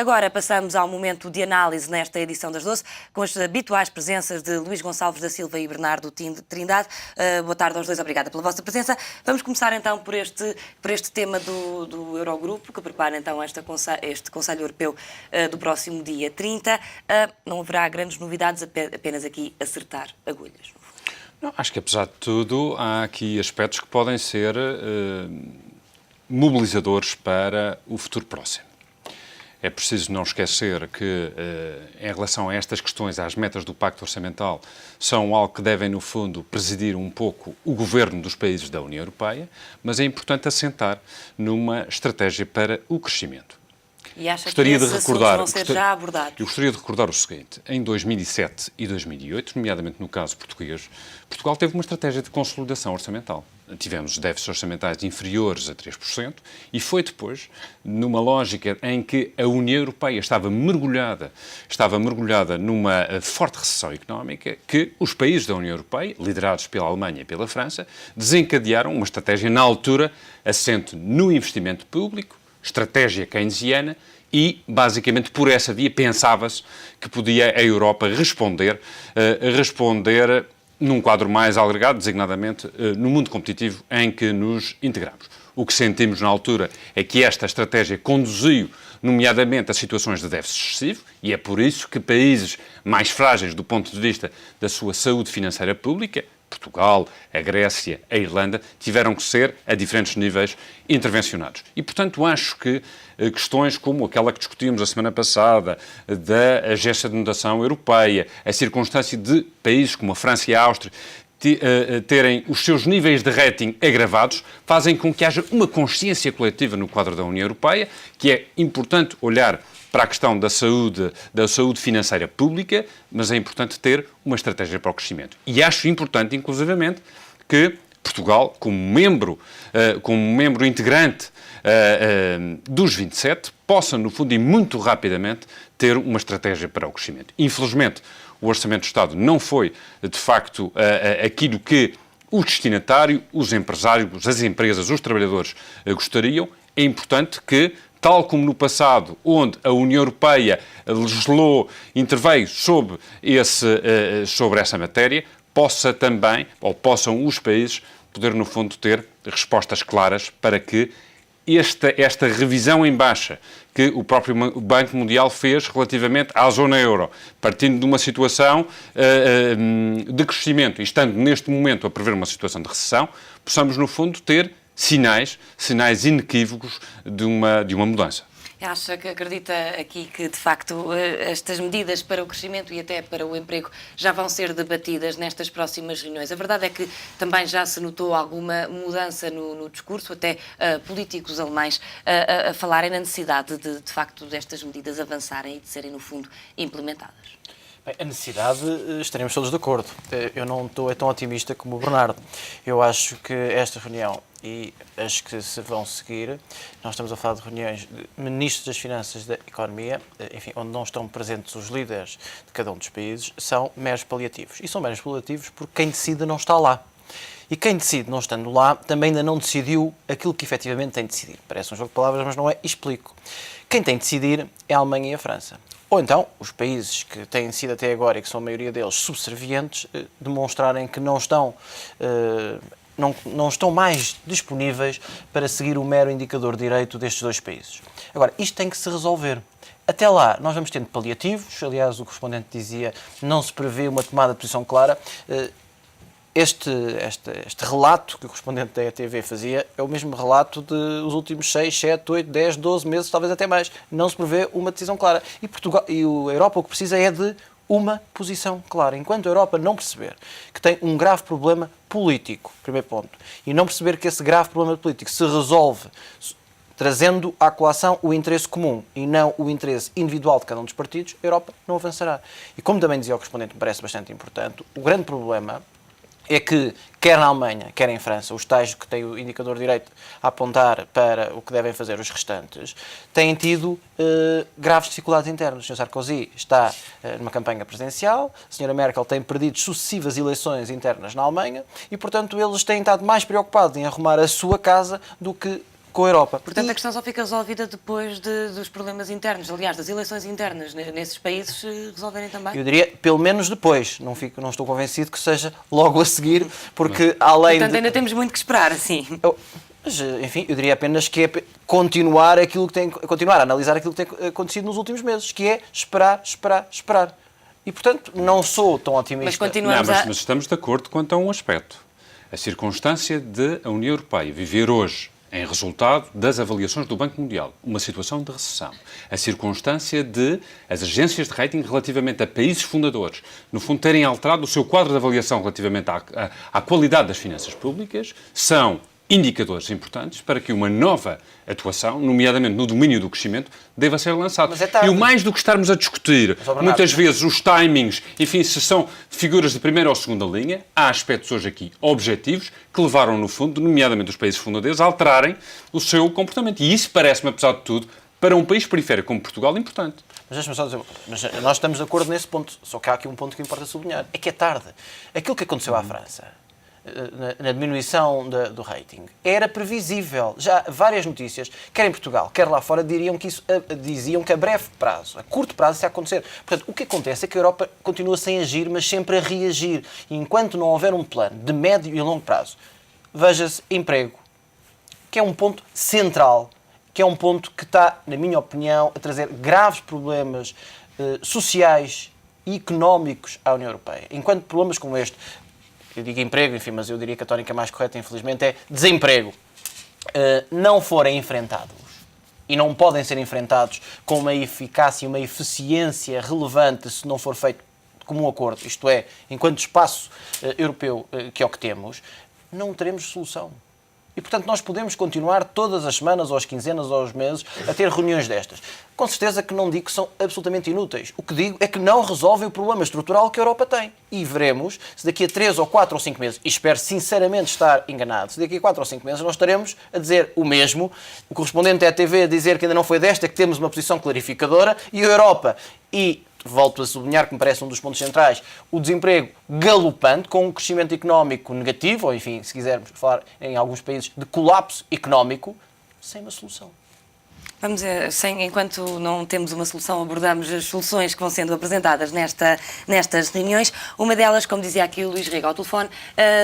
Agora passamos ao momento de análise nesta edição das 12, com as habituais presenças de Luís Gonçalves da Silva e Bernardo Trindade. Boa tarde aos dois, obrigada pela vossa presença. Vamos começar então por este tema do Eurogrupo, que prepara então este Conselho Europeu do próximo dia 30. Não haverá grandes novidades, apenas aqui acertar agulhas. Não, acho que, apesar de tudo, há aqui aspectos que podem ser mobilizadores para o futuro próximo. É preciso não esquecer que, em relação a estas questões, às metas do Pacto Orçamental, são algo que devem, no fundo, presidir um pouco o governo dos países da União Europeia, mas é importante assentar numa estratégia para o crescimento. E acha que esses assuntos vão ser já abordados? Eu gostaria de recordar o seguinte. Em 2007 e 2008, nomeadamente no caso português, Portugal teve uma estratégia de consolidação orçamental. Tivemos déficits orçamentais inferiores a 3% e foi depois, numa lógica em que a União Europeia estava mergulhada numa forte recessão económica, que os países da União Europeia, liderados pela Alemanha e pela França, desencadearam uma estratégia, na altura, assente no investimento público, estratégia keynesiana, e, basicamente, por essa via pensava-se que podia a Europa responder num quadro mais alargado, designadamente no mundo competitivo em que nos integramos. O que sentimos na altura é que esta estratégia conduziu, nomeadamente, a situações de déficit excessivo, e é por isso que países mais frágeis do ponto de vista da sua saúde financeira pública, Portugal, a Grécia, a Irlanda, tiveram que ser, a diferentes níveis, intervencionados. E, portanto, acho que questões como aquela que discutimos a semana passada, da Agência de Notação Europeia, a circunstância de países como a França e a Áustria terem os seus níveis de rating agravados, fazem com que haja uma consciência coletiva no quadro da União Europeia, que é importante olhar para a questão da saúde financeira pública, mas é importante ter uma estratégia para o crescimento. E acho importante, inclusivamente, que Portugal, como membro integrante dos 27, possa, no fundo, e muito rapidamente, ter uma estratégia para o crescimento. Infelizmente, o Orçamento do Estado não foi, de facto, aquilo que o destinatário, os empresários, as empresas, os trabalhadores gostariam. É importante que, tal como no passado, onde a União Europeia legislou, interveio sobre essa matéria, possam os países poder, no fundo, ter respostas claras para que esta revisão em baixa que o próprio Banco Mundial fez relativamente à zona euro, partindo de uma situação de crescimento e estando neste momento a prever uma situação de recessão, possamos, no fundo, ter sinais inequívocos de uma mudança. Acredita aqui que, de facto, estas medidas para o crescimento e até para o emprego já vão ser debatidas nestas próximas reuniões? A verdade é que também já se notou alguma mudança no discurso, até políticos alemães a falarem na necessidade de facto, destas medidas avançarem e de serem, no fundo, implementadas. Bem, a necessidade, estaremos todos de acordo. Eu não estou tão otimista como o Bernardo. Eu acho que esta reunião e as que se vão seguir, nós estamos a falar de reuniões de ministros das Finanças e da Economia, enfim, onde não estão presentes os líderes de cada um dos países, são meros paliativos. E são meros paliativos porque quem decide não está lá. E quem decide não estando lá também ainda não decidiu aquilo que efetivamente tem de decidir. Parece um jogo de palavras, mas não é. Explico. Quem tem de decidir é a Alemanha e a França. Ou então, os países que têm sido até agora, e que são a maioria deles, subservientes, demonstrarem que não estão mais disponíveis para seguir o mero indicador de direito destes dois países. Agora, isto tem que se resolver. Até lá, nós vamos tendo paliativos. Aliás, o correspondente dizia, não se prevê uma tomada de posição clara. Este relato que o correspondente da ETV fazia é o mesmo relato dos últimos 6, 7, 8, 10, 12 meses, talvez até mais. Não se prevê uma decisão clara. E a Europa o que precisa é de uma posição clara. Enquanto a Europa não perceber que tem um grave problema político, primeiro ponto, e não perceber que esse grave problema político se resolve trazendo à colação o interesse comum e não o interesse individual de cada um dos partidos, a Europa não avançará. E como também dizia o correspondente, me parece bastante importante, o grande problema é que, quer na Alemanha, quer em França, os tais que têm o indicador direito a apontar para o que devem fazer os restantes, têm tido graves dificuldades internas. O Sr. Sarkozy está numa campanha presidencial, a Sra. Merkel tem perdido sucessivas eleições internas na Alemanha e, portanto, eles têm estado mais preocupados em arrumar a sua casa do que com a Europa. Portanto, a questão só fica resolvida depois dos problemas internos, aliás, das eleições internas nesses países resolverem também? Eu diria, pelo menos depois. Não estou convencido que seja logo a seguir, porque além Portanto, ainda temos muito que esperar, assim. Mas, enfim, eu diria apenas que é continuar a analisar aquilo que tem acontecido nos últimos meses, que é esperar, esperar, esperar. E, portanto, não sou tão otimista. Mas continuamos mas estamos de acordo quanto a um aspecto. A circunstância de a União Europeia viver hoje em resultado das avaliações do Banco Mundial, uma situação de recessão. A circunstância de as agências de rating relativamente a países fundadores, no fundo, terem alterado o seu quadro de avaliação relativamente à qualidade das finanças públicas, são indicadores importantes para que uma nova atuação, nomeadamente no domínio do crescimento, deva ser lançada. E o mais do que estarmos a discutir, muitas vezes, os timings, enfim, se são figuras de primeira ou segunda linha, há aspectos hoje aqui objetivos que levaram, no fundo, nomeadamente os países fundadores, a alterarem o seu comportamento. E isso parece-me, apesar de tudo, para um país periférico como Portugal, importante. Mas deixa-me só dizer, nós estamos de acordo nesse ponto, só que há aqui um ponto que importa sublinhar, é que é tarde. Aquilo que aconteceu à França, na diminuição do rating, era previsível. Já várias notícias, quer em Portugal, quer lá fora, diziam que a breve prazo, a curto prazo, isso ia acontecer. Portanto, o que acontece é que a Europa continua sem agir, mas sempre a reagir. E enquanto não houver um plano de médio e longo prazo, veja-se emprego, que é um ponto central, que é um ponto que está, na minha opinião, a trazer graves problemas sociais e económicos à União Europeia. Enquanto problemas como este, eu digo emprego, enfim, mas eu diria que a tónica mais correta, infelizmente, é desemprego, não forem enfrentados, e não podem ser enfrentados com uma eficácia e uma eficiência relevante se não for feito de comum acordo, isto é, enquanto espaço europeu, que é o que temos, não teremos solução. E, portanto, nós podemos continuar todas as semanas, ou as quinzenas, ou aos meses, a ter reuniões destas. Com certeza que não digo que são absolutamente inúteis. O que digo é que não resolvem o problema estrutural que a Europa tem. E veremos se daqui a 3 ou 4 ou 5 meses, e espero sinceramente estar enganado, se daqui a 4 ou 5 meses nós estaremos a dizer o mesmo, o correspondente à TV a dizer que ainda não foi desta, que temos uma posição clarificadora, e a Europa, e volto a sublinhar que me parece um dos pontos centrais, o desemprego galopante, com um crescimento económico negativo, ou enfim, se quisermos falar em alguns países de colapso económico, sem uma solução. Vamos, enquanto não temos uma solução, abordamos as soluções que vão sendo apresentadas nestas reuniões. Uma delas, como dizia aqui o Luís Rego ao telefone,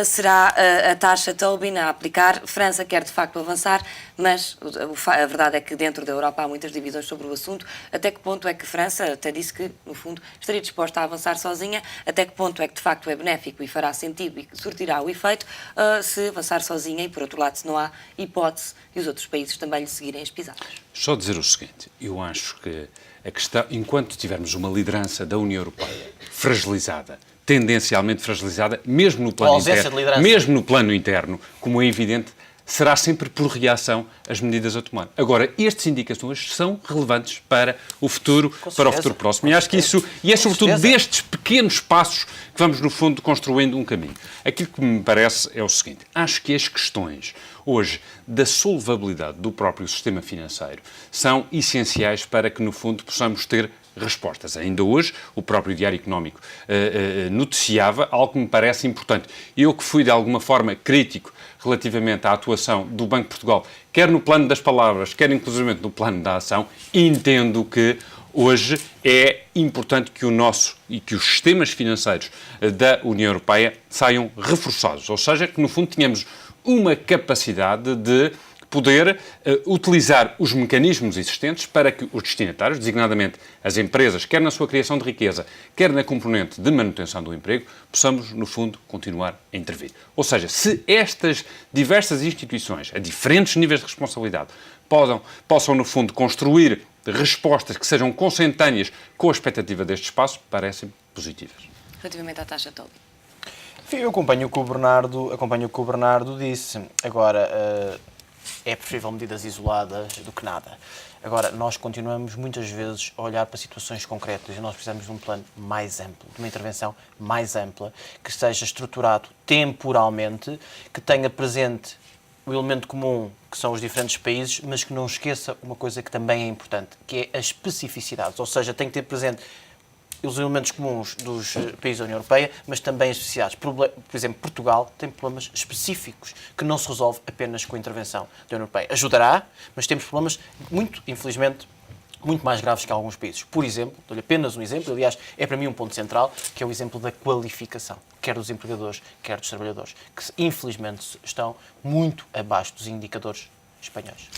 será a taxa Tobin a aplicar. França quer de facto avançar, mas a verdade é que dentro da Europa há muitas divisões sobre o assunto. Até que ponto é que França, até disse que, no fundo, estaria disposta a avançar sozinha, até que ponto é que de facto é benéfico e fará sentido e surtirá o efeito se avançar sozinha e, por outro lado, se não há hipótese e os outros países também lhe seguirem as pisadas. Só dizer o seguinte, eu acho que a questão, enquanto tivermos uma liderança da União Europeia fragilizada, tendencialmente fragilizada, mesmo no plano interno, como é evidente, será sempre por reação às medidas a tomar. Agora, estas indicações são relevantes para o futuro, para o futuro próximo. E acho que isso, e é sobretudo destes pequenos passos que vamos, no fundo, construindo um caminho. Aquilo que me parece é o seguinte, acho que as questões hoje da solvabilidade do próprio sistema financeiro são essenciais para que, no fundo, possamos ter respostas. Ainda hoje, o próprio Diário Económico noticiava algo que me parece importante. Eu que fui, de alguma forma, crítico relativamente à atuação do Banco de Portugal, quer no plano das palavras, quer inclusivamente no plano da ação, entendo que hoje é importante que o nosso e que os sistemas financeiros da União Europeia saiam reforçados. Ou seja, que no fundo tenhamos uma capacidade de poder utilizar os mecanismos existentes para que os destinatários, designadamente as empresas, quer na sua criação de riqueza, quer na componente de manutenção do emprego, possamos, no fundo, continuar a intervir. Ou seja, se estas diversas instituições, a diferentes níveis de responsabilidade, possam, no fundo, construir respostas que sejam consentâneas com a expectativa deste espaço, parecem positivas. Relativamente à taxa Tobin. Enfim, eu acompanho o que o Bernardo disse. Agora, é preferível medidas isoladas do que nada. Agora, nós continuamos muitas vezes a olhar para situações concretas e nós precisamos de um plano mais amplo, de uma intervenção mais ampla, que esteja estruturado temporalmente, que tenha presente o elemento comum, que são os diferentes países, mas que não esqueça uma coisa que também é importante, que é as especificidades. Ou seja, tem que ter presente os elementos comuns dos países da União Europeia, mas também associados. Por exemplo, Portugal tem problemas específicos que não se resolve apenas com a intervenção da União Europeia. Ajudará, mas temos problemas, infelizmente, muito mais graves que alguns países. Por exemplo, dou-lhe apenas um exemplo, aliás, é para mim um ponto central, que é o exemplo da qualificação, quer dos empregadores, quer dos trabalhadores, que infelizmente estão muito abaixo dos indicadores espanhóis.